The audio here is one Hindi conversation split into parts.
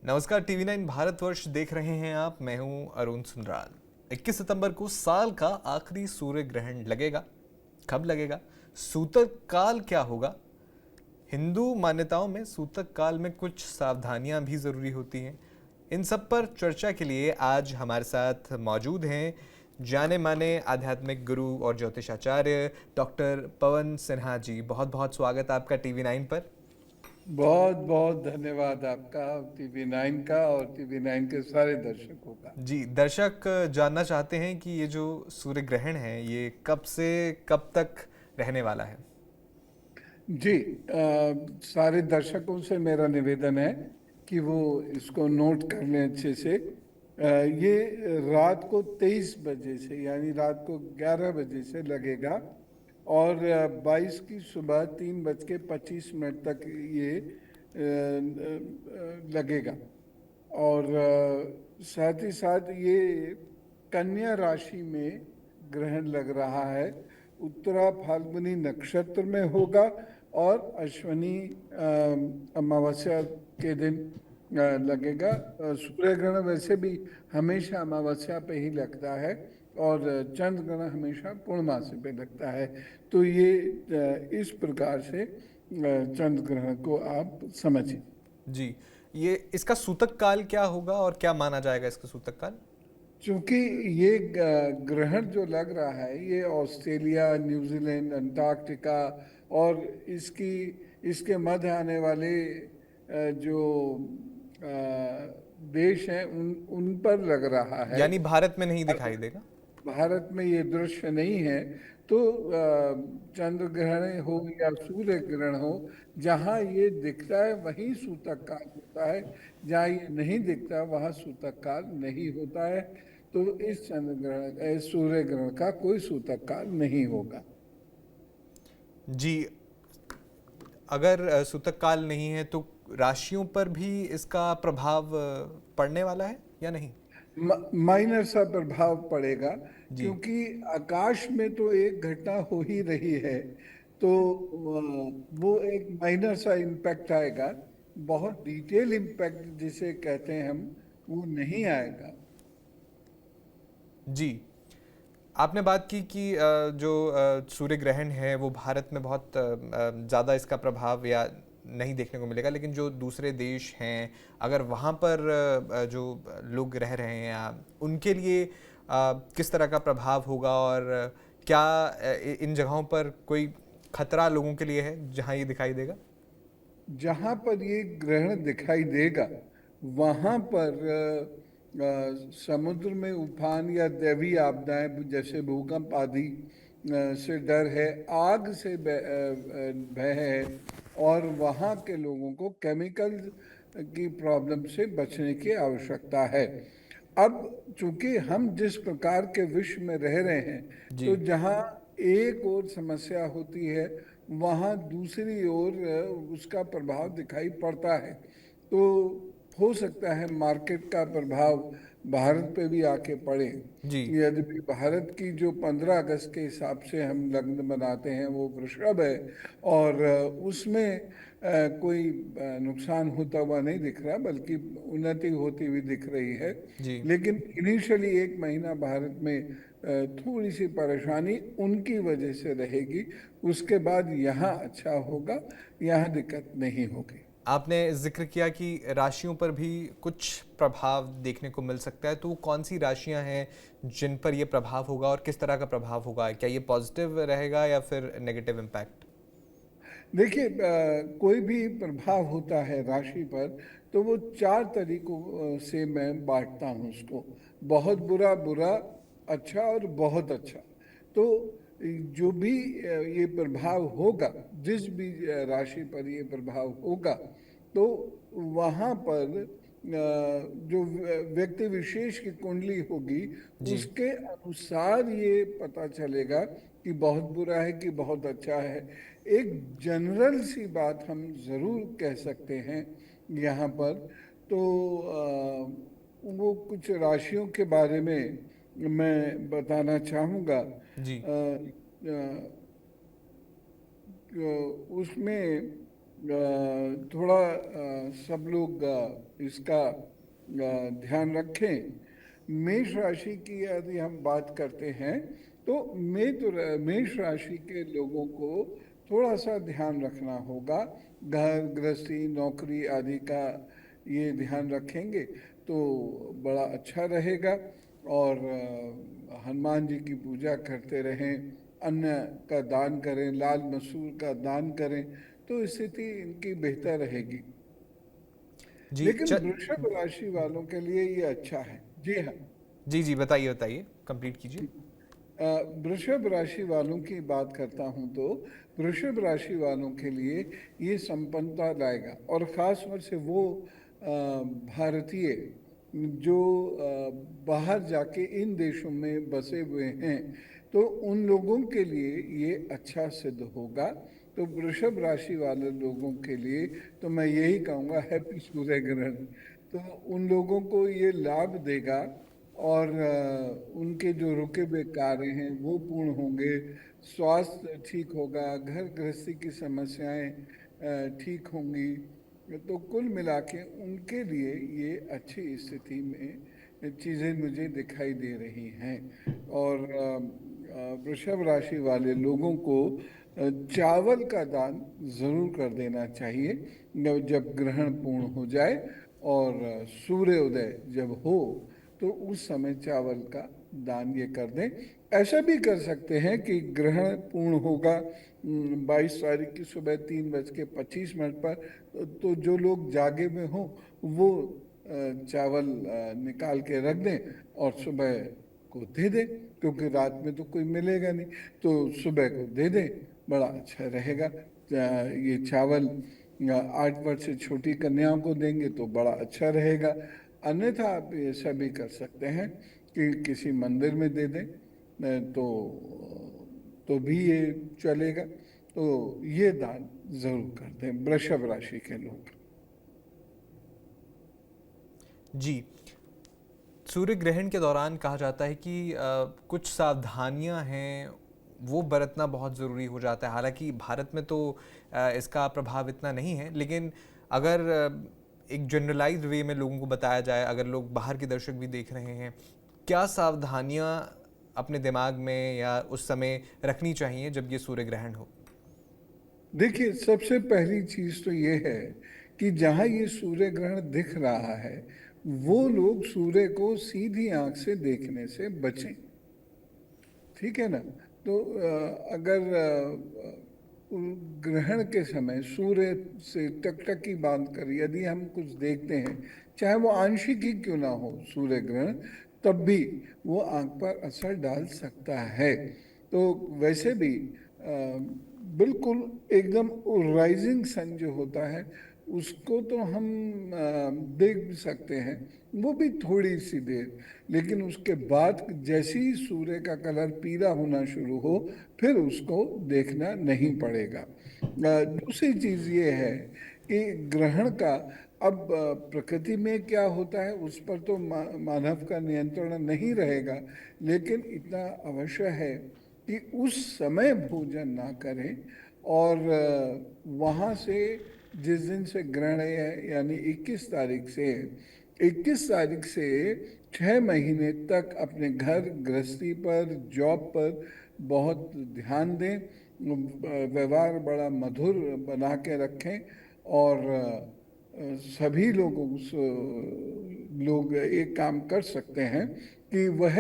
नमस्कार, टीवी 9 भारतवर्ष देख रहे हैं आप। मैं हूं अरुण सुनराल। 21 सितंबर को साल का आखिरी सूर्य ग्रहण लगेगा। कब लगेगा? सूतक काल क्या होगा? हिंदू मान्यताओं में सूतक काल में कुछ सावधानियां भी जरूरी होती हैं। इन सब पर चर्चा के लिए आज हमारे साथ मौजूद हैं जाने माने आध्यात्मिक गुरु और ज्योतिषाचार्य डॉक्टर पवन सिन्हा जी। बहुत बहुत स्वागत आपका टीवी 9 पर। बहुत बहुत धन्यवाद आपका, टीवी 9 का और टीवी 9 के सारे दर्शकों का। जी, दर्शक जानना चाहते हैं कि ये जो सूर्य ग्रहण है ये कब से कब तक रहने वाला है। जी, सारे दर्शकों से मेरा निवेदन है कि वो इसको नोट कर लें अच्छे से। ये रात को 23 बजे से यानी रात को 11 बजे से लगेगा और 22 की सुबह 3:25 तक ये लगेगा। और साथ ही साथ ये कन्या राशि में ग्रहण लग रहा है। उत्तरा फाल्गुनी नक्षत्र में होगा और अश्वनी अमावस्या के दिन लगेगा। सूर्य ग्रहण वैसे भी हमेशा अमावस्या पे ही लगता है और चंद्र ग्रहण हमेशा पूर्णमासी पे लगता है। तो ये इस प्रकार से चंद्र ग्रहण को आप समझिए। जी, ये इसका सूतक काल क्या होगा और क्या माना जाएगा इसका सूतक काल? क्योंकि ये ग्रहण जो लग रहा है ये ऑस्ट्रेलिया, न्यूजीलैंड, अंटार्कटिका और इसकी इसके मध्य आने वाले जो देश हैं उन उन पर लग रहा है। यानी भारत में नहीं दिखाई देगा। भारत में ये दृश्य नहीं है। तो चंद्र ग्रहण हो या सूर्य ग्रहण हो, जहाँ ये दिखता है वहीं सूतक काल होता है, जहाँ ये नहीं दिखता वहाँ सूतक काल नहीं होता है। तो इस चंद्र ग्रहण सूर्य ग्रहण का कोई सूतक काल नहीं होगा। जी, अगर सूतक काल नहीं है तो राशियों पर भी इसका प्रभाव पड़ने वाला है या नहीं? माइनर सा प्रभाव पड़ेगा, जी क्योंकि आकाश में तो एक घटना हो ही रही है। तो वो एक माइनर सा इम्पैक्ट आएगा। बहुत डिटेल इम्पैक्ट जिसे कहते हैं हम, वो नहीं आएगा। जी, आपने बात की कि जो सूर्य ग्रहण है वो भारत में बहुत ज़्यादा इसका प्रभाव या नहीं देखने को मिलेगा, लेकिन जो दूसरे देश हैं अगर वहाँ पर जो लोग रह रहे हैं उनके लिए किस तरह का प्रभाव होगा और क्या इन जगहों पर कोई खतरा लोगों के लिए है जहाँ ये दिखाई देगा? जहाँ पर ये ग्रहण दिखाई देगा वहाँ पर समुद्र में उफान या दैवीय आपदाएं जैसे भूकंप आदि से डर है, आग से भय है, और वहाँ के लोगों को केमिकल की प्रॉब्लम से बचने की आवश्यकता है। अब चूंकि हम जिस प्रकार के विश्व में रह रहे हैं, तो जी जहाँ एक और समस्या होती है वहाँ दूसरी ओर उसका प्रभाव दिखाई पड़ता है। तो हो सकता है मार्केट का प्रभाव भारत पे भी आके पड़े। जी यदि भारत की जो 15 अगस्त के हिसाब से हम लग्न मनाते हैं वो वृषभ है, और उसमें कोई नुकसान होता हुआ नहीं दिख रहा, बल्कि उन्नति होती हुई दिख रही है। जी लेकिन इनिशियली एक महीना भारत में थोड़ी सी परेशानी उनकी वजह से रहेगी। उसके बाद यहाँ अच्छा होगा, यहाँ दिक्कत नहीं होगी। आपने जिक्र किया कि राशियों पर भी कुछ प्रभाव देखने को मिल सकता है, तो कौन सी राशियां हैं जिन पर ये प्रभाव होगा और किस तरह का प्रभाव होगा? क्या ये पॉजिटिव रहेगा या फिर नेगेटिव इम्पैक्ट? देखिए, कोई भी प्रभाव होता है राशि पर तो वो 4 तरीकों से मैं बांटता हूँ उसको: बहुत बुरा, बुरा, अच्छा और बहुत अच्छा। तो जो भी ये प्रभाव होगा, जिस भी राशि पर ये प्रभाव होगा, तो वहाँ पर जो व्यक्ति विशेष की कुंडली होगी जी उसके अनुसार ये पता चलेगा कि बहुत बुरा है कि बहुत अच्छा है। एक जनरल सी बात हम जरूर कह सकते हैं यहाँ पर। तो वो कुछ राशियों के बारे में मैं बताना चाहूँगा। जी उसमें थोड़ा सब लोग इसका ध्यान रखें। मेष राशि की यदि हम बात करते हैं तो मेष राशि के लोगों को थोड़ा सा ध्यान रखना होगा। घर गृहस्थी नौकरी आदि का ये ध्यान रखेंगे तो बड़ा अच्छा रहेगा। और हनुमान जी की पूजा करते रहें, अन्न का दान करें, लाल मसूर का दान करें, तो स्थिति इनकी बेहतर रहेगी। जी लेकिन वृषभ राशि वालों के लिए ये अच्छा है। जी हाँ। जी जी, बताइए बताइए, कंप्लीट कीजिए। वृषभ राशि वालों की बात करता हूं तो वृषभ राशि वालों के लिए ये संपन्नता लाएगा। और खास तौर से वो भारतीय जो बाहर जाके इन देशों में बसे हुए हैं, तो उन लोगों के लिए ये अच्छा सिद्ध होगा। तो वृषभ राशि वाले लोगों के लिए तो मैं यही कहूँगा, हैप्पी सूर्य ग्रहण। तो उन लोगों को ये लाभ देगा और उनके जो रुके हुए कार्य हैं वो पूर्ण होंगे, स्वास्थ्य ठीक होगा, घर गृहस्थी की समस्याएं ठीक होंगी। तो कुल मिला के उनके लिए ये अच्छी स्थिति में चीज़ें मुझे दिखाई दे रही हैं। और वृषभ राशि वाले लोगों को चावल का दान जरूर कर देना चाहिए जब ग्रहण पूर्ण हो जाए। और सूर्योदय जब हो तो उस समय चावल का दान ये कर दें। ऐसा भी कर सकते हैं कि ग्रहण पूर्ण होगा 22 तारीख की सुबह 3:25 पर, तो जो लोग जागे में हों वो चावल निकाल के रख दें और सुबह को दे दें, क्योंकि रात में तो कोई मिलेगा नहीं, तो सुबह को दे दें, बड़ा अच्छा रहेगा। ये चावल 8 वर्ष से छोटी कन्याओं को देंगे तो बड़ा अच्छा रहेगा। अन्यथा आप ऐसा भी कर सकते हैं कि किसी मंदिर में दे दें, तो भी ये चलेगा। तो ये दान जरूर कर दें वृषभ राशि के लोग। जी, सूर्य ग्रहण के दौरान कहा जाता है कि कुछ सावधानियां हैं वो बरतना बहुत ज़रूरी हो जाता है। हालांकि भारत में तो इसका प्रभाव इतना नहीं है, लेकिन अगर एक जनरलाइज्ड वे में लोगों को बताया जाए, अगर लोग बाहर के दर्शक भी देख रहे हैं, क्या सावधानियां अपने दिमाग में या उस समय रखनी चाहिए जब ये सूर्य ग्रहण हो? देखिए, सबसे पहली चीज तो ये है कि जहाँ ये सूर्य ग्रहण दिख रहा है वो लोग सूर्य को सीधी आंख से देखने से बचें। ठीक है ना? तो अगर ग्रहण के समय सूर्य से टकटकी बांध कर यदि हम कुछ देखते हैं, चाहे वो आंशिक ही क्यों ना हो सूर्य ग्रहण, तब भी वो आंख पर असर डाल सकता है। तो वैसे भी बिल्कुल एकदम राइजिंग सन जो होता है उसको तो हम देख भी सकते हैं, वो भी थोड़ी सी देर। लेकिन उसके बाद जैसे ही सूर्य का कलर पीला होना शुरू हो फिर उसको देखना नहीं पड़ेगा। दूसरी चीज ये है कि ग्रहण का अब प्रकृति में क्या होता है उस पर तो मानव का नियंत्रण नहीं रहेगा, लेकिन इतना अवश्य है कि उस समय भोजन ना करें। और वहाँ से जिस दिन से ग्रहण है यानी 21 तारीख से 6 महीने तक अपने घर गृहस्थी पर जॉब पर बहुत ध्यान दें, व्यवहार बड़ा मधुर बना के रखें। और सभी लोग एक काम कर सकते हैं कि वह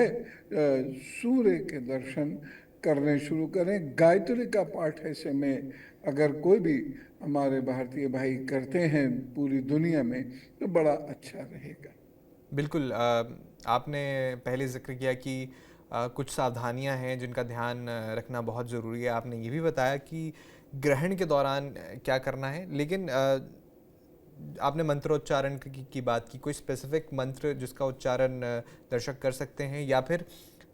सूर्य के दर्शन करने शुरू करें। गायत्री का पाठ ऐसे में अगर कोई भी हमारे भारतीय भाई करते हैं पूरी दुनिया में तो बड़ा अच्छा रहेगा। बिल्कुल, आपने पहले जिक्र किया कि कुछ सावधानियां हैं जिनका ध्यान रखना बहुत ज़रूरी है। आपने ये भी बताया कि ग्रहण के दौरान क्या करना है, लेकिन आपने मंत्रोच्चारण की बात की। कोई स्पेसिफिक मंत्र जिसका उच्चारण दर्शक कर सकते हैं, या फिर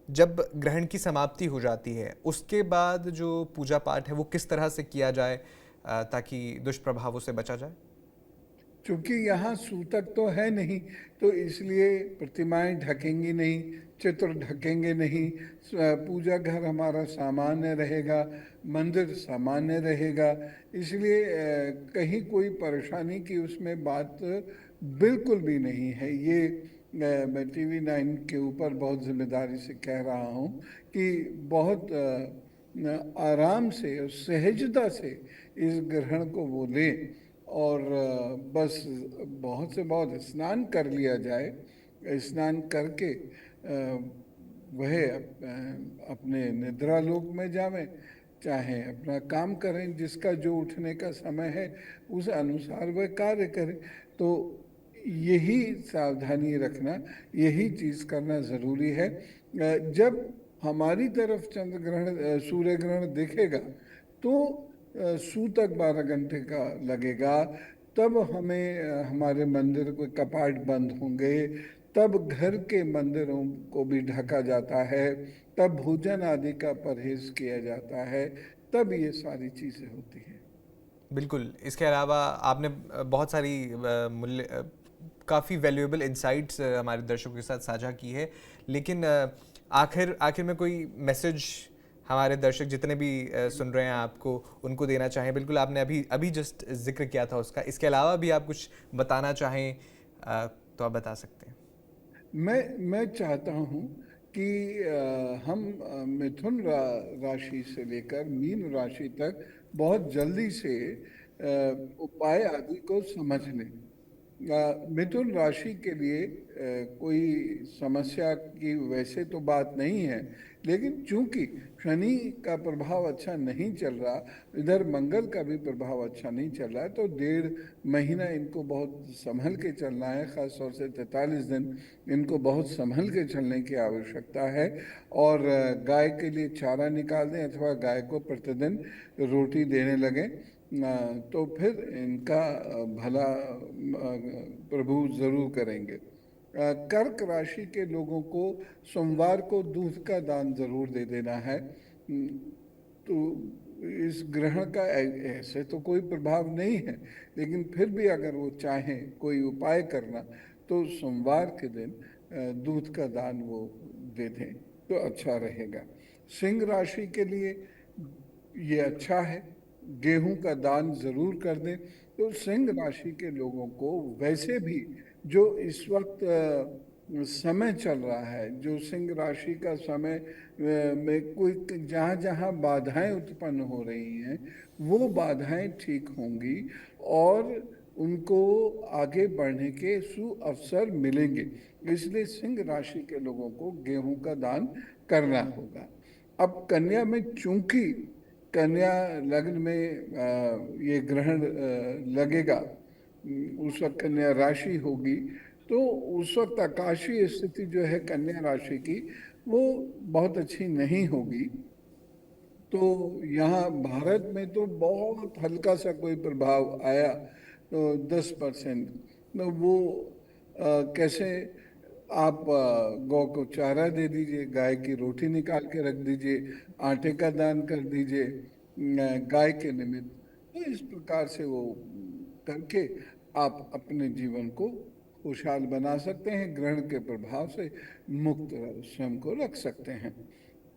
जब ग्रहण की समाप्ति हो जाती है उसके बाद जो पूजा पाठ है वो किस तरह से किया जाए ताकि दुष्प्रभावों से बचा जाए? चूंकि यहाँ सूतक तो है नहीं, तो इसलिए प्रतिमाएं ढकेंगी नहीं, चित्र ढकेंगे नहीं, पूजा घर हमारा सामान्य रहेगा, मंदिर सामान्य रहेगा। इसलिए कहीं कोई परेशानी की उसमें बात बिल्कुल भी नहीं है। ये मैं TV9 के ऊपर बहुत जिम्मेदारी से कह रहा हूँ कि बहुत आराम से और सहजता से इस ग्रहण को वो लें, और बस बहुत से बहुत स्नान कर लिया जाए। स्नान करके वह अपने निद्रा लोक में जावें, चाहे अपना काम करें, जिसका जो उठने का समय है उस अनुसार वह कार्य करें। तो यही सावधानी रखना, यही चीज़ करना ज़रूरी है। जब हमारी तरफ चंद्र ग्रहण सूर्य ग्रहण दिखेगा तो सूतक 12 घंटे का लगेगा, तब हमें हमारे मंदिर के कपाट बंद होंगे, तब घर के मंदिरों को भी ढका जाता है, तब भोजन आदि का परहेज किया जाता है, तब ये सारी चीज़ें होती हैं। बिल्कुल। इसके अलावा आपने बहुत सारी काफ़ी वैल्यूएबल इंसाइट्स हमारे दर्शकों के साथ साझा की है, लेकिन आखिर आखिर में कोई मैसेज हमारे दर्शक जितने भी सुन रहे हैं आपको, उनको देना चाहें? बिल्कुल, आपने अभी अभी जस्ट जिक्र किया था उसका। इसके अलावा भी आप कुछ बताना चाहें तो आप बता सकते हैं। मैं चाहता हूँ कि हम मिथुन राशि से लेकर मीन राशि तक बहुत जल्दी से उपाय आदि को समझ लें। मिथुन राशि के लिए कोई समस्या की वैसे तो बात नहीं है, लेकिन चूंकि शनि का प्रभाव अच्छा नहीं चल रहा, इधर मंगल का भी प्रभाव अच्छा नहीं चल रहा है, तो 1.5 महीना इनको बहुत संभल के चलना है। खास तौर से 43 दिन इनको बहुत संभल के चलने की आवश्यकता है। और गाय के लिए चारा निकाल दें अथवा गाय को प्रतिदिन रोटी देने लगें, तो फिर इनका भला प्रभु जरूर करेंगे। कर्क राशि के लोगों को सोमवार को दूध का दान जरूर दे देना है। तो इस ग्रहण का ऐसे तो कोई प्रभाव नहीं है, लेकिन फिर भी अगर वो चाहें कोई उपाय करना, तो सोमवार के दिन दूध का दान वो दे दें तो अच्छा रहेगा। सिंह राशि के लिए ये अच्छा है, गेहूं का दान जरूर कर दें। तो सिंह राशि के लोगों को वैसे भी जो इस वक्त समय चल रहा है, जो सिंह राशि का समय में कोई जहाँ जहाँ बाधाएं उत्पन्न हो रही हैं, वो बाधाएं ठीक होंगी और उनको आगे बढ़ने के अवसर मिलेंगे। इसलिए सिंह राशि के लोगों को गेहूं का दान करना होगा। अब कन्या में चूंकि कन्या लग्न में ये ग्रहण लगेगा, उस वक्त कन्या राशि होगी, तो उस वक्त आकाशीय स्थिति जो है कन्या राशि की, वो बहुत अच्छी नहीं होगी। तो यहाँ भारत में तो बहुत हल्का सा कोई प्रभाव आया, तो 10%, तो वो कैसे आप गौ को चारा दे दीजिए, गाय की रोटी निकाल के रख दीजिए, आटे का दान कर दीजिए गाय के निमित्त। तो इस प्रकार से वो करके आप अपने जीवन को खुशहाल बना सकते हैं, ग्रहण के प्रभाव से मुक्त स्वयं को रख सकते हैं।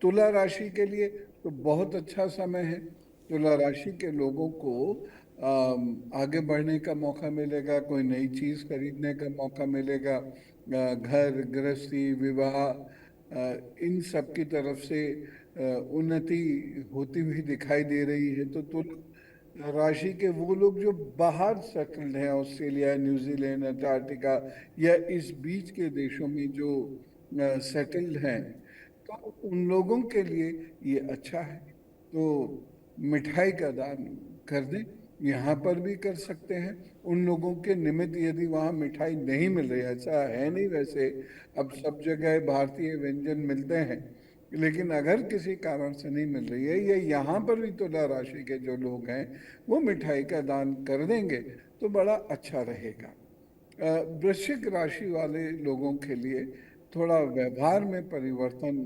तुला राशि के लिए तो बहुत अच्छा समय है। तुला राशि के लोगों को आगे बढ़ने का मौका मिलेगा, कोई नई चीज खरीदने का मौका मिलेगा, घर गृहस्थी विवाह इन सब की तरफ से उन्नति होती हुई दिखाई दे रही है। तो तुला राशि के वो लोग जो बाहर सेटल्ड हैं, ऑस्ट्रेलिया, न्यूजीलैंड, अंटार्कटिका या इस बीच के देशों में जो सेटल्ड हैं, तो उन लोगों के लिए ये अच्छा है। तो मिठाई का दान कर दें, यहाँ पर भी कर सकते हैं। उन लोगों के निमित्त यदि वहाँ मिठाई नहीं मिल रही, ऐसा है नहीं वैसे, अब सब जगह भारतीय व्यंजन मिलते हैं, लेकिन अगर किसी कारण से नहीं मिल रही है, या यहाँ पर भी तुला राशि के जो लोग हैं वो मिठाई का दान कर देंगे तो बड़ा अच्छा रहेगा। वृश्चिक राशि वाले लोगों के लिए थोड़ा व्यवहार में परिवर्तन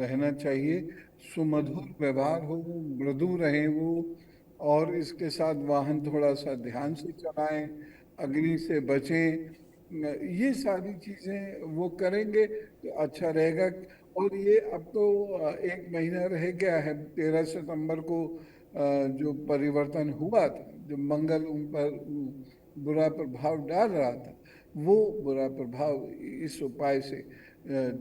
रहना चाहिए। सुमधुर व्यवहार हो, मृदु रहे वो, और इसके साथ वाहन थोड़ा सा ध्यान से चलाएं। अग्नि से बचें, ये सारी चीजें वो करेंगे तो अच्छा रहेगा। और ये अब तो 1 महीना रह गया है, 13 सितंबर को जो परिवर्तन हुआ था, जो मंगल उन पर बुरा प्रभाव डाल रहा था, वो बुरा प्रभाव इस उपाय से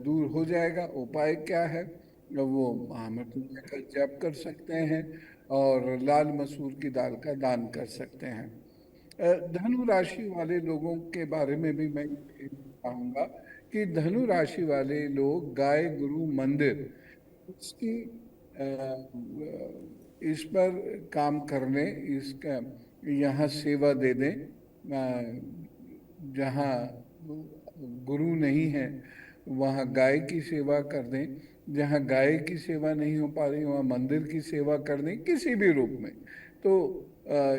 दूर हो जाएगा। उपाय क्या है? वो महामृत्युंजय का जप कर सकते हैं और लाल मसूर की दाल का दान कर सकते हैं। धनु राशि वाले लोगों के बारे में भी मैं ये कहूंगा कि धनु राशि वाले लोग गाय गुरु मंदिर इसकी इस पर काम करने, इसका यहाँ सेवा दे दें। जहाँ गुरु नहीं है वहाँ गाय की सेवा कर दें, जहाँ गाय की सेवा नहीं हो पा रही वहाँ मंदिर की सेवा कर दें किसी भी रूप में। तो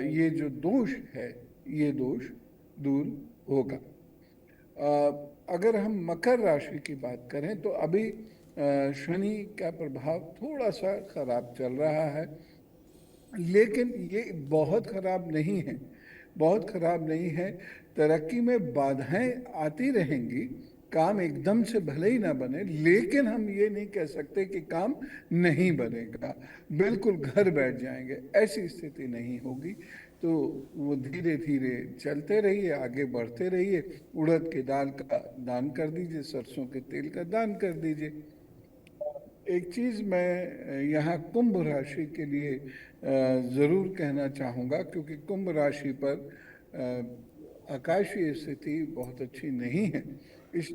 ये जो दोष है, ये दोष दूर होगा। अगर हम मकर राशि की बात करें तो अभी शनि का प्रभाव थोड़ा सा खराब चल रहा है, लेकिन ये बहुत खराब नहीं है, बहुत खराब नहीं है। तरक्की में बाधाएं आती रहेंगी, काम एकदम से भले ही ना बने, लेकिन हम ये नहीं कह सकते कि काम नहीं बनेगा, बिल्कुल घर बैठ जाएंगे, ऐसी स्थिति नहीं होगी। तो वो धीरे धीरे चलते रहिए, आगे बढ़ते रहिए। उड़द के दाल का दान कर दीजिए, सरसों के तेल का दान कर दीजिए। एक चीज मैं यहाँ कुंभ राशि के लिए जरूर कहना चाहूंगा, क्योंकि कुंभ राशि पर आकाशीय स्थिति बहुत अच्छी नहीं है। इस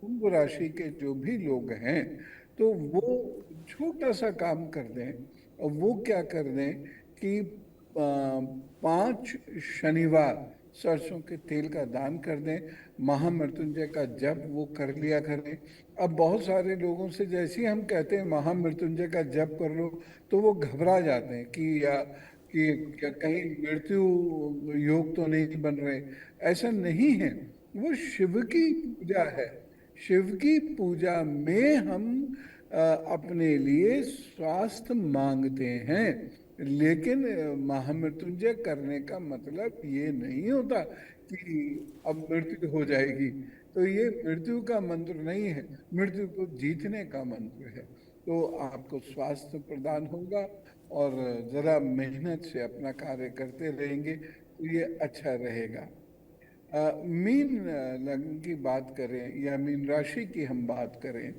कुंभ राशि के जो भी लोग हैं तो वो छोटा सा काम कर दें, और वो क्या कर दें कि 5 शनिवार सरसों के तेल का दान कर दें, महामृत्युंजय का जप वो कर लिया करें। अब बहुत सारे लोगों से जैसे ही हम कहते हैं महामृत्युंजय का जप कर लो, तो वो घबरा जाते हैं कि क्या कहीं मृत्यु योग तो नहीं बन रहे। ऐसा नहीं है, वो शिव की पूजा है। शिव की पूजा में हम अपने लिए स्वास्थ्य मांगते हैं, लेकिन महामृत्युंजय करने का मतलब ये नहीं होता कि अब मृत्यु हो जाएगी। तो ये मृत्यु का मंत्र नहीं है, मृत्यु को जीतने का मंत्र है। तो आपको स्वास्थ्य प्रदान होगा, और जरा मेहनत से अपना कार्य करते रहेंगे तो ये अच्छा रहेगा। मीन लग्न की बात करें या मीन राशि की हम बात करें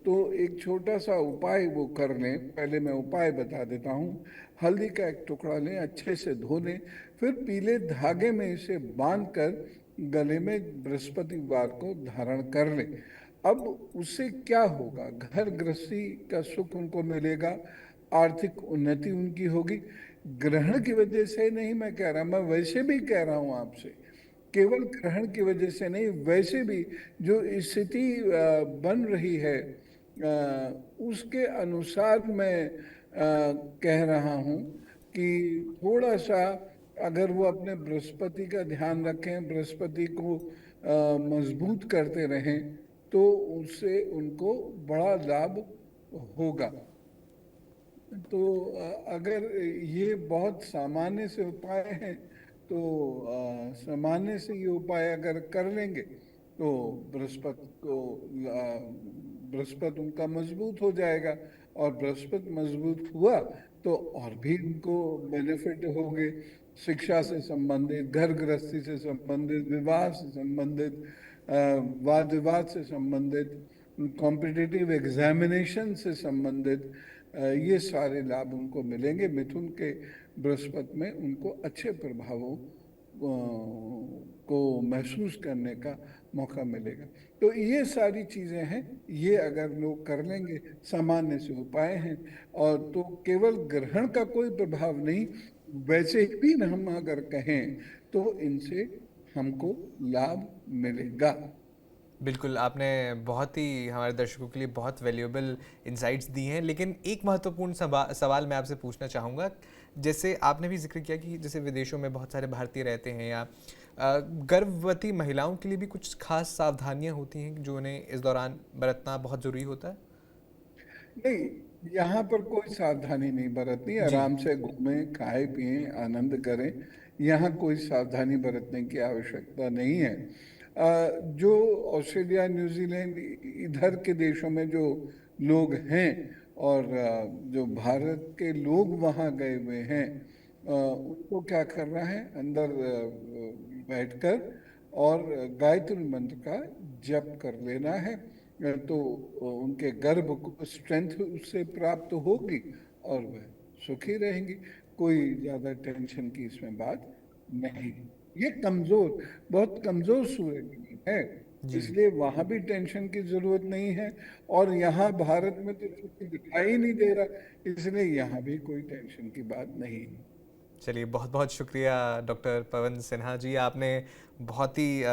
तो एक छोटा सा उपाय वो कर लें। पहले मैं उपाय बता देता हूँ। हल्दी का एक टुकड़ा लें, अच्छे से धो लें, फिर पीले धागे में इसे बांध कर गले में बृहस्पतिवार को धारण कर लें। अब उससे क्या होगा? घर गृहस्थी का सुख उनको मिलेगा, आर्थिक उन्नति उनकी होगी। ग्रहण की वजह से नहीं मैं कह रहा, मैं वैसे भी कह रहा हूँ आपसे, केवल ग्रहण की वजह से नहीं, वैसे भी जो स्थिति बन रही है उसके अनुसार मैं कह रहा हूँ कि थोड़ा सा अगर वो अपने बृहस्पति का ध्यान रखें, बृहस्पति को मजबूत करते रहें, तो उससे उनको बड़ा लाभ होगा। तो अगर ये बहुत सामान्य से उपाय हैं, तो सामान्य से ये उपाय अगर कर लेंगे तो बृहस्पति उनका मजबूत हो जाएगा, और बृहस्पति मजबूत हुआ तो और भी उनको बेनिफिट होंगे। शिक्षा से संबंधित, घर गृहस्थी से संबंधित, विवाह से संबंधित, वाद विवाद से संबंधित, कॉम्पिटिटिव एग्जामिनेशन से संबंधित, ये सारे लाभ उनको मिलेंगे। मिथुन के बृहस्पति में उनको अच्छे प्रभावों को महसूस करने का मौका मिलेगा। तो ये सारी चीजें हैं, ये अगर लोग कर लेंगे, सामान्य से उपाय हैं। और तो केवल ग्रहण का कोई प्रभाव नहीं, वैसे भी हम अगर कहें तो इनसे हमको लाभ मिलेगा। बिल्कुल, आपने बहुत ही हमारे दर्शकों के लिए बहुत वैल्यूएबल इंसाइट्स दी हैं, लेकिन एक महत्वपूर्ण सवाल मैं आपसे पूछना चाहूँगा। जैसे आपने भी जिक्र किया कि जैसे विदेशों में बहुत सारे भारतीय रहते हैं, या गर्भवती महिलाओं के लिए भी कुछ खास सावधानियां होती हैं जो उन्हें इस दौरान बरतना बहुत ज़रूरी होता है? नहीं, यहाँ पर कोई सावधानी नहीं बरतनी, जी। आराम से घूमें, खाएं पिएं, आनंद करें, यहाँ कोई सावधानी बरतने की आवश्यकता नहीं है। जो ऑस्ट्रेलिया, न्यूजीलैंड इधर के देशों में जो लोग हैं और जो भारत के लोग वहाँ गए हुए हैं, उनको क्या करना है, अंदर बैठकर और गायत्री मंत्र का जप कर लेना है। तो उनके गर्भ को स्ट्रेंथ उससे प्राप्त होगी और वह सुखी रहेंगी। कोई ज्यादा टेंशन की इसमें बात नहीं। ये कमजोर, बहुत कमजोर सूर्य ग्रहण है, जी। इसलिए वहां भी टेंशन की जरूरत नहीं है। और यहाँ भारत में तो चूंकि दिखाई नहीं दे रहा, इसलिए यहाँ भी कोई टेंशन की बात नहीं है। चलिए, बहुत बहुत शुक्रिया डॉक्टर पवन सिन्हा जी, आपने बहुत ही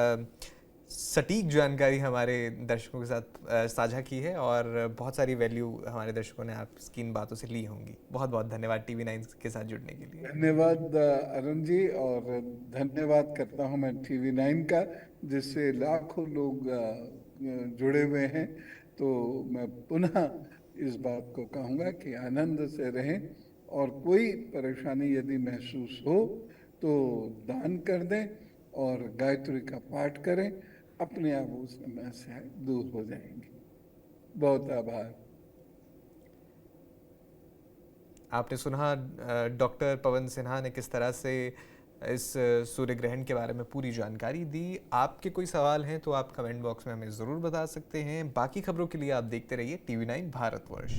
सटीक जानकारी हमारे दर्शकों के साथ साझा की है और बहुत सारी वैल्यू हमारे दर्शकों ने आपकी इन बातों से ली होंगी। बहुत बहुत धन्यवाद TV9 के साथ जुड़ने के लिए। धन्यवाद अरुण जी, और धन्यवाद करता हूँ मैं TV9 का, जिससे लाखों लोग जुड़े हुए हैं। तो मैं पुनः इस बात को कहूँगा कि आनंद से रहें, और कोई परेशानी यदि महसूस हो तो दान कर दें और गायत्री का पाठ करें, अपने आप वो समस्याएं दूर हो जाएंगी। बहुत आभार। आपने सुना डॉक्टर पवन सिन्हा ने किस तरह से इस सूर्य ग्रहण के बारे में पूरी जानकारी दी। आपके कोई सवाल हैं तो आप कमेंट बॉक्स में हमें ज़रूर बता सकते हैं। बाकी खबरों के लिए आप देखते रहिए TV9 भारतवर्ष।